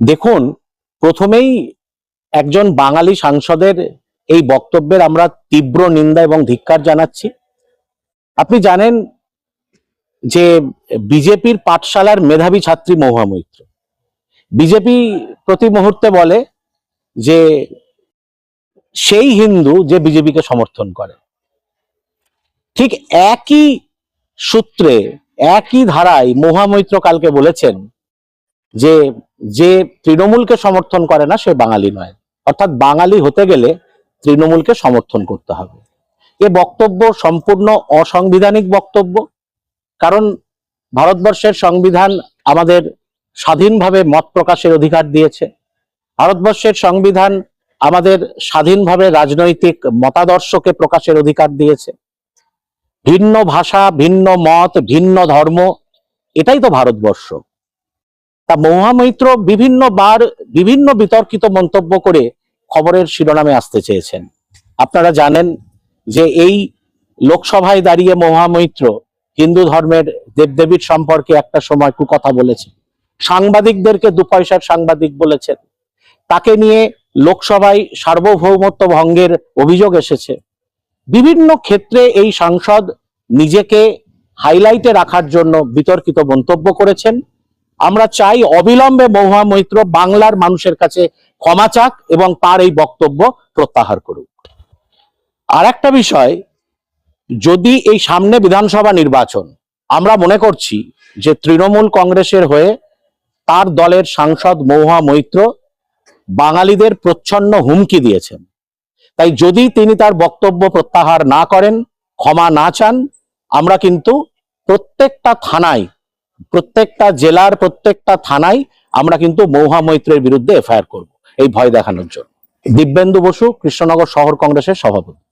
দেখুন, প্রথমেই একজন বাঙালি সাংসদের এই বক্তব্যের আমরা তীব্র নিন্দা এবং ধিক্কার জানাচ্ছি। আপনি জানেন যে বিজেপির পাঠশালার মেধাবী ছাত্রী মহুয়া মৈত্র বিজেপি প্রতি মুহূর্তে বলে যে সেই হিন্দু যে বিজেপিকে সমর্থন করে। ঠিক একই সূত্রে একই ধারায় মহুয়া মৈত্র কালকে বলেছেন যে যে তৃণমূলকে সমর্থন করে না সে বাঙালি নয়, অর্থাৎ বাঙালি হতে গেলে তৃণমূলকে সমর্থন করতে হবে। এ বক্তব্য সম্পূর্ণ অসাংবিধানিক বক্তব্য। কারণ ভারতবর্ষের সংবিধান আমাদের স্বাধীনভাবে মত প্রকাশের অধিকার দিয়েছে। ভারতবর্ষের সংবিধান আমাদের স্বাধীনভাবে রাজনৈতিক মতাদর্শকে প্রকাশের অধিকার দিয়েছে। ভিন্ন ভাষা, ভিন্ন মত, ভিন্ন ধর্ম, এটাই তো ভারতবর্ষ। তা মহুয়া মৈত্র বিভিন্নবার বিভিন্ন বিতর্কিত মন্তব্য করে খবরের শিরোনামে আসতে চেয়েছেন। আপনারা জানেন যে এই লোকসভায় দাঁড়িয়ে মহুয়া মৈত্র হিন্দু ধর্মের দেবদেবীর সম্পর্কে একটা সময় কুকথা বলেছে, সাংবাদিকদেরকে দু পয়সার সাংবাদিক বলেছেন, তাকে নিয়ে লোকসভায় সার্বভৌমত্ব ভঙ্গের অভিযোগ এসেছে। বিভিন্ন ক্ষেত্রে এই সাংসদ নিজেকে হাইলাইটে রাখার জন্য বিতর্কিত মন্তব্য করেছেন। আমরা চাই অবিলম্বে মহুয়া মৈত্র বাংলার মানুষের কাছে ক্ষমা চাক এবং তার এই বক্তব্য প্রত্যাহার করুক। আর একটা বিষয়, যদি এই সামনে বিধানসভা নির্বাচন, আমরা মনে করছি যে তৃণমূল কংগ্রেসের হয়ে তার দলের সাংসদ মহুয়া মৈত্র বাঙালিদের প্রচ্ছন্ন হুমকি দিয়েছেন। তাই যদি তিনি তার বক্তব্য প্রত্যাহার না করেন, ক্ষমা না চান, আমরা কিন্তু প্রত্যেকটা থানায়, প্রত্যেকটা জেলার প্রত্যেকটা থানায় আমরা কিন্তু মহুয়া মৈত্রের বিরুদ্ধে এফআইআর করব, এই ভয় দেখানোর জন্য। দিব্যেন্দু বসু, কৃষ্ণনগর শহর কংগ্রেসের সভাপতি।